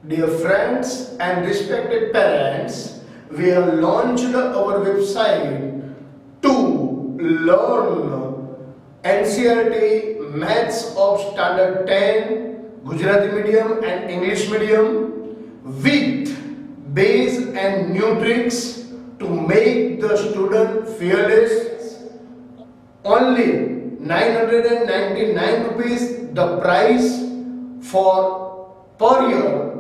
Dear friends and respected parents, we have launched our website to learn NCERT Maths of Standard 10, Gujarati medium and English medium with base and new tricks to make the student fearless. Only 999 rupees the price for per year.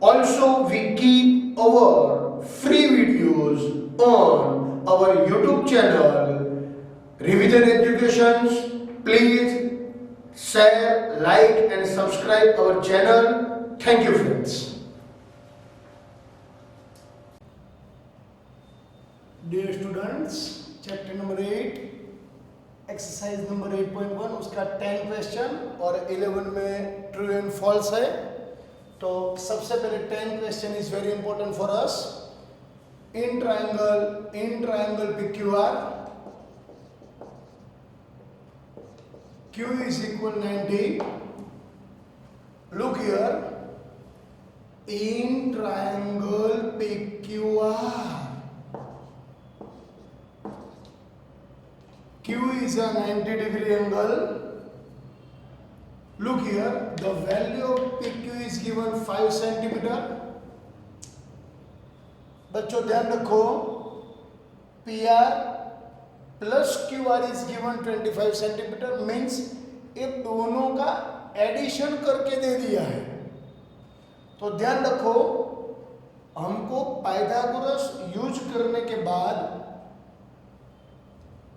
Also, we keep our free videos on our YouTube channel, Revision Educations. Please share, like, and subscribe our channel. Thank you, friends. Dear students, chapter number 8, exercise number 8.1 उसका 10 question और 11 में true and false है. तो सबसे पहले 10 question is very important for us. In triangle PQR Q is equal 90. Look here, in triangle PQR Q is a 90-degree angle. Look here, the value of PQ is given 5 centimeter. बच्चों ध्यान रखो, PR plus QR is given 25 centimeter means ये दोनों का addition करके दे दिया है. तो ध्यान रखो, हमको पाइथागोरस यूज करने के बाद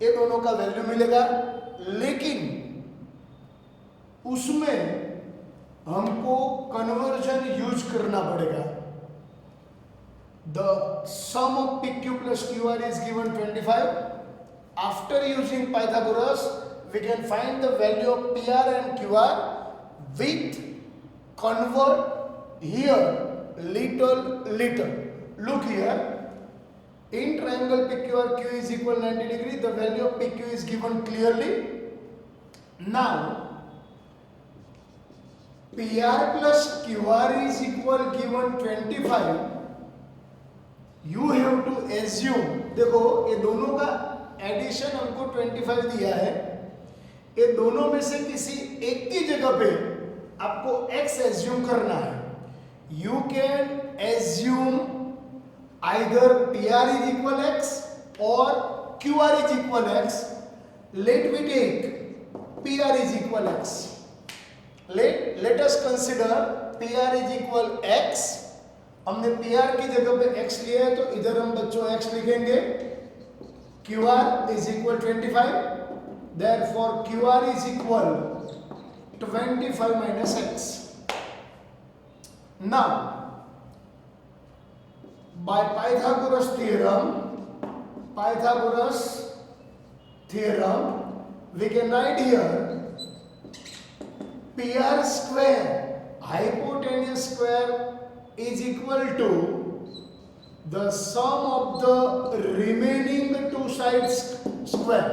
ये दोनों का वैल्यू मिलेगा, लेकिन उसमें हमको कन्वर्जन यूज करना पड़ेगा. The sum of PQ plus QR is given 25. After using Pythagoras, we can find the value of PR and QR with convert here little. Look here. In triangle PQR, Q is equal 90 degree. The value of PQ is given clearly. Now, PR plus QR is equal given 25. You have to assume. देखो ये दोनों का addition हमको 25 दिया है. ये दोनों में से किसी एक की जगह पे आपको x assume करना है. You can assume either PR is equal x or QR is equal x. Let me take PR is equal x. Let us consider PR is equal x. हमने PR की जगह पे x लिया है, तो इधर हम बच्चों x लिखेंगे. QR is equal 25. Therefore QR is equal 25 minus x. Now, by Pythagoras theorem, we can write here PR square, hypotenuse square is equal to the sum of the remaining two sides square.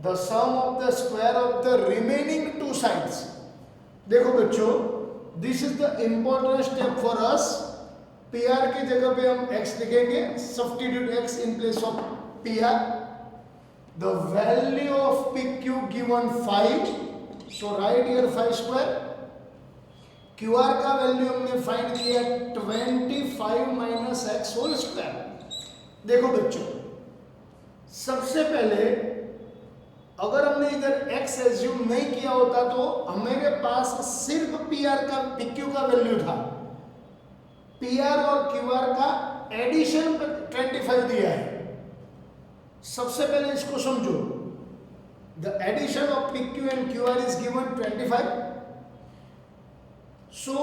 The sum of the square of the remaining two sides. देखो बच्चों, this is the important step for us. PR की जगह पे हम x लिखेंगे, substitute x in place of PR. The value of PQ given 5, so write here 5 square. QR का value हमने find किया 25 minus x whole square. देखो बच्चों, सबसे पहले अगर हमने इधर x एज्यूम नहीं किया होता तो हमारे पास सिर्फ PQ का वैल्यू था. PR और QR का एडिशन 25 दिया है. सबसे पहले इसको समझो. The addition of PQ and QR is given 25. So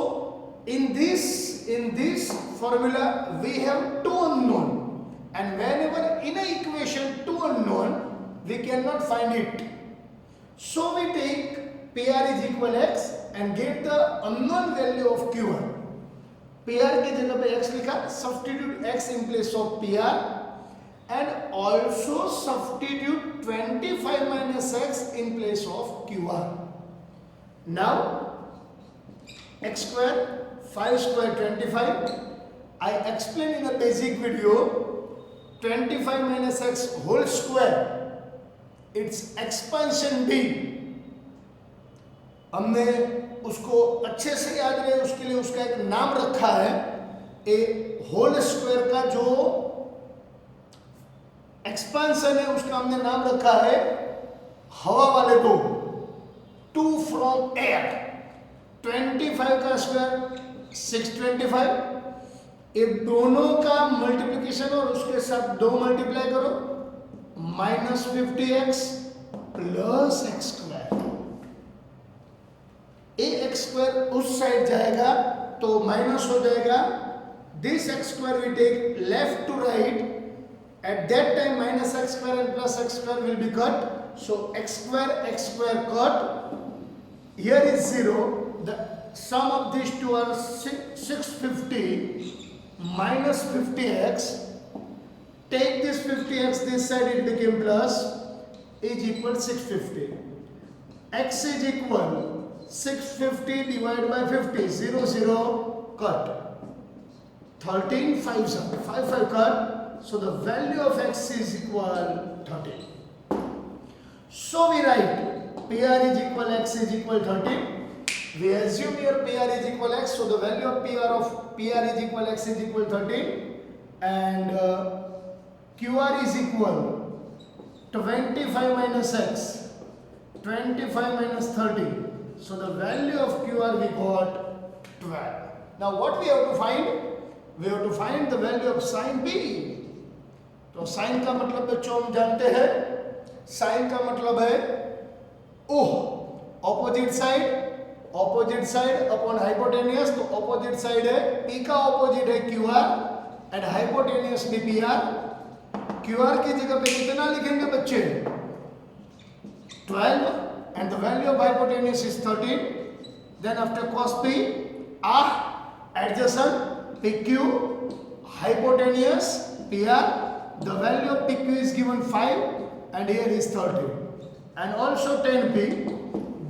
in this formula we have two unknown, and whenever in a equation two unknown we cannot find it. So we take PR is equal x and get the unknown value of QR. PR की जगह पे x लिखा, substitute x in place of PR and also substitute 25 minus x in place of QR. Now x square 5 square 25. I explained in the basic video 25 minus x whole square, its expansion b. हमने उसको अच्छे से याद रहे उसके लिए उसका एक नाम रखा है, ए होल स्क्वायर का जो एक्सपेंशन है उसका हमने नाम रखा है हवा वाले दो, 2 फ्रॉम एयर। 25 का स्क्वायर 625, ये दोनों का मल्टीप्लिकेशन और उसके साथ 2 मल्टीप्लाई करो, -50x plus x square. A x square उस साइड जाएगा तो माइनस हो जाएगा, this x square we take left to right, at that time minus x square and plus x square will be cut, so x square cut, here is 0, the sum of these two are 650 minus 50x, take this 50x this side, it became plus, is equal 650, x is equal 650 divided by 50, 0 0 cut, 13 5 5 cut, so the value of x is equal 13. So we write PR is equal x is equal 13. We assume here PR is equal x, so the value of PR is equal x is equal 13, and QR is equal 25 minus x, 25 minus 30. So the value of QR we got 12. Now what we have to find? We have to find the value of sin B. तो sign का मतलब बच्चों हम जानते हैं, sign का मतलब है oh, opposite side upon hypotenuse, तो ऑपोजिट साइड है पी का ऑपोजिट है क्यू आर एंड हाइपोटेनियस भी पी आर। क्यू आर की जगह पे कितना लिखेंगे बच्चे? 12 and the value of hypotenuse is 13। Then after cos P adjacent P Q hypotenuse P R, the value of PQ is given 5 and here is 30, and also 10P,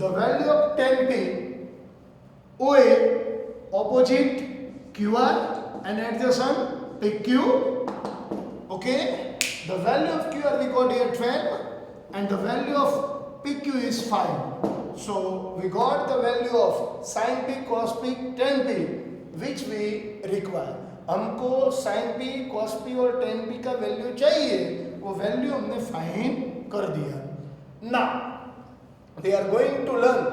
the value of 10P OA opposite QR and adjacent PQ, okay, the value of QR we got here 12 and the value of PQ is 5, so we got the value of sin P cos P 10P which we require। हमको sin p cos p और tan p का value चाहिए, वो value हमने find कर दिया। Now we are going to learn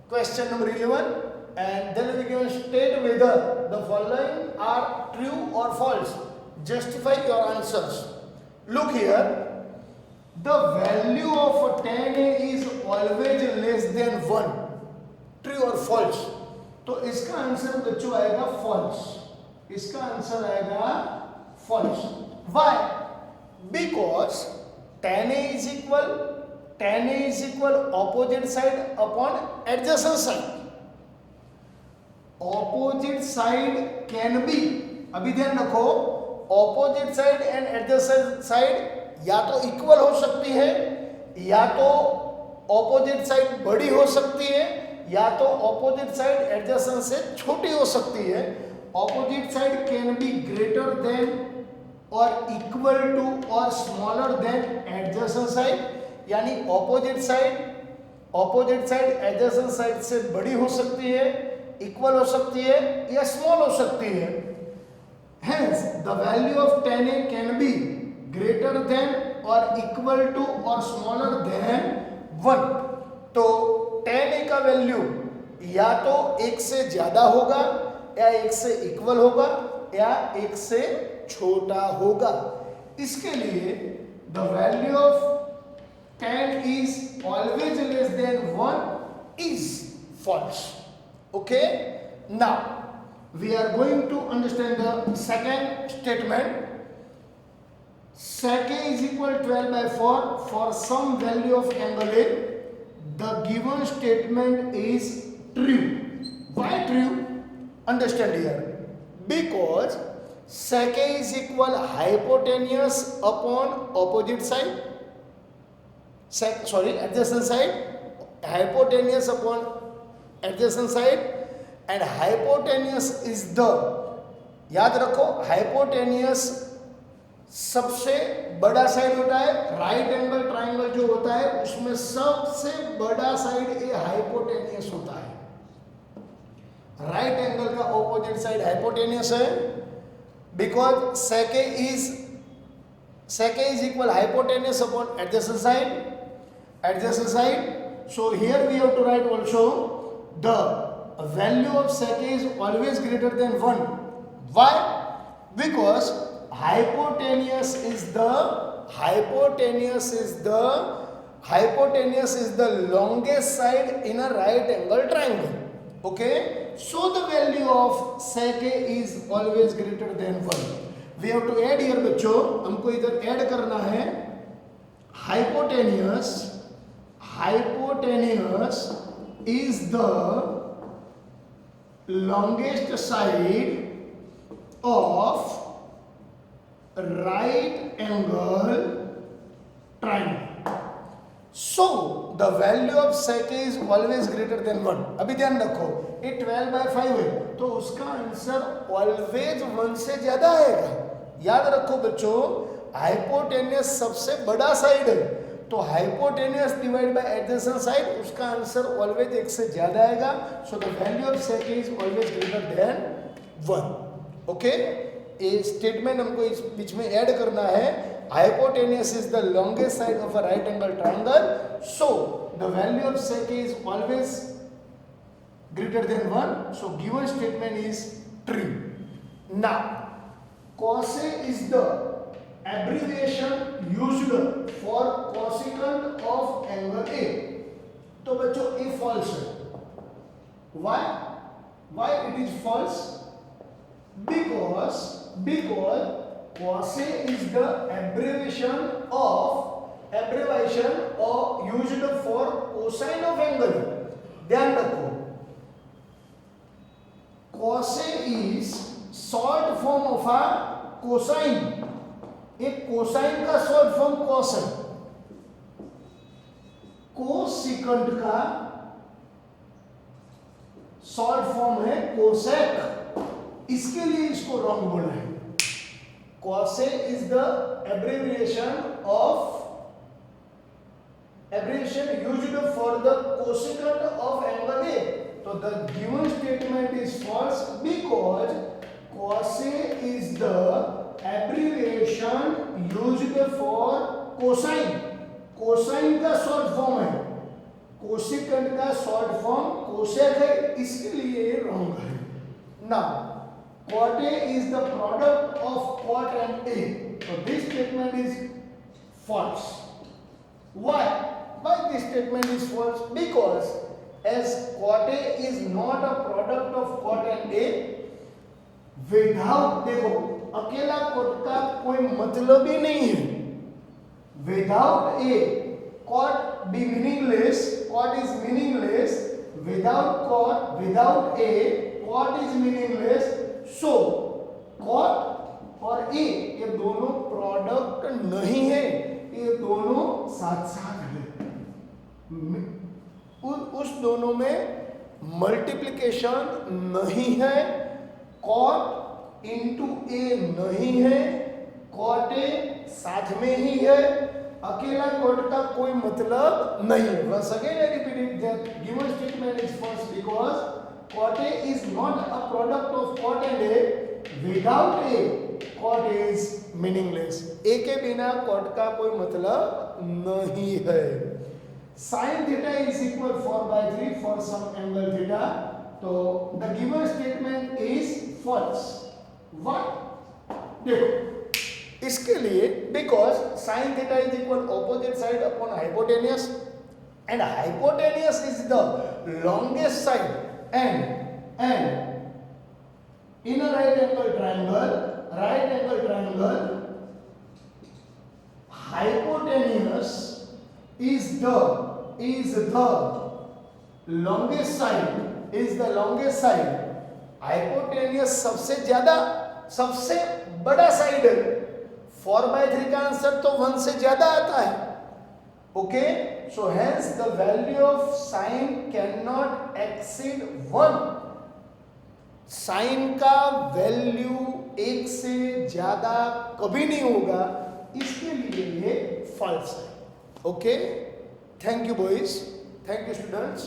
question number 11 and then we can state whether the following are true or false. Justify your answers. Look here, the value of tan A is always less than 1. True or false? तो इसका answer बच्चों आएगा false। इसका answer आएगा false। Why? Because tan A is equal opposite side upon adjacent side. Opposite side can be, अभी ध्यान रखो, opposite side and adjacent side या तो इक्वल हो सकती है, या तो opposite side बड़ी हो सकती है, या तो opposite side adjacent से छोटी हो सकती है। Opposite side can be greater than or equal to or smaller than adjacent side, यानी opposite side adjacent side से बड़ी हो सकती है, equal हो सकती है या small हो सकती है। Hence the value of tan A can be greater than or equal to or smaller than 1। तो tan A का वैल्यू या तो 1 से ज्यादा होगा, या 1 से इक्वल होगा, या 1 से छोटा होगा। इसके लिए the value of tan is always less than 1 is false. Okay, now we are going to understand the second statement. Sec A is equal 12 by 4 for some value of angle A. The given statement is true. Why true? Understand here, because sec A is equal hypotenuse upon opposite side, adjacent side, hypotenuse upon adjacent side, and hypotenuse is the, याद रखो hypotenuse सबसे बड़ा side होता है, right angle triangle जो होता है उसमें सबसे बड़ा साइड ये हाइपोटेनियस होता है। राइट एंगल का ऑपोजिट साइड हाइपोटेनियस है, बिकॉज सेके is equal hypotenuse upon adjacent side. So here we have to write also the value of sec is always greater than 1. Why? Because hypotenuse is the longest side in a right angle triangle. Okay? So the value of sec is always greater than 1. We have to add here बच्चों, हमको इधर add करना है hypotenuse is the longest side of right angle triangle. So the value of sec is always greater than 1. अभी ध्यान रखो, ये 12/5 है तो उसका आंसर ऑलवेज 1 से ज्यादा आएगा। याद रखो बच्चों, हाइपोटेनियस सबसे बड़ा साइड है तो hypotenuse divide by adjacent side, उसका आंसर ऑलवेज 1 से ज्यादा आएगा। So the value of sec is always greater than 1। Okay, ये स्टेटमेंट हमको इस बीच में ऐड करना है। Hypotenuse is the longest side of a right angle triangle, so the value of sec is always greater than 1. So given statement is true. Now cos is the abbreviation used for cosecant of angle A. तो बच्चों ये false है। Why it is false? Because cos is the abbreviation used for cosine of angle. ध्यान रखो, cos is short form of a cosine। एक cosine का short form cos है, कोसिकंट का शॉर्ट फॉर्म है कोसेक, इसके लिए इसको रॉन्ग बोला है। cos is the abbreviation used for the cosecant of angle A. So the given statement is false because cos is the abbreviation used for cosine। cosine का short form है, कोसिकंट का short form cosec है, इसके लिए wrong है। Now cot A is the product of cot and A, so this statement is false। why this statement is false? Because as cot A is not a product of cot and A, without, देखो अकेला cot का कोई मतलब ही नहीं है। Without A cot B meaningless, cot is meaningless. Without cot, without A cot is meaningless. So cot और A ये दोनों प्रोडक्ट नहीं है, ये दोनों साथ साथ है। उस दोनों में मल्टीप्लिकेशन नहीं है, कॉट इंटू ए नहीं है, कॉट ए साथ में ही है, अकेला कॉट का कोई मतलब नहीं है। Once again I repeat it that given statement is false because cot A is not a product of cot and A. Without A cot is meaningless। ए के बिना कॉट का कोई मतलब नहीं है। sin theta is equal 4/3 for some angle theta, तो the given statement is false। What? देखो इसके लिए because sin theta is equal opposite side upon hypotenuse and hypotenuse is the longest side and in a right angle triangle hypotenuse is the longest side। Hypotenuse सबसे बड़ा side है। 4/3 का answer तो 1 से ज्यादा आता है। Okay, so hence the value of sine can not exceed 1। Sine का वैल्यू 1 से ज्यादा कभी नहीं होगा, इसके लिए ये फॉल्स है. Okay, thank you boys, thank you students.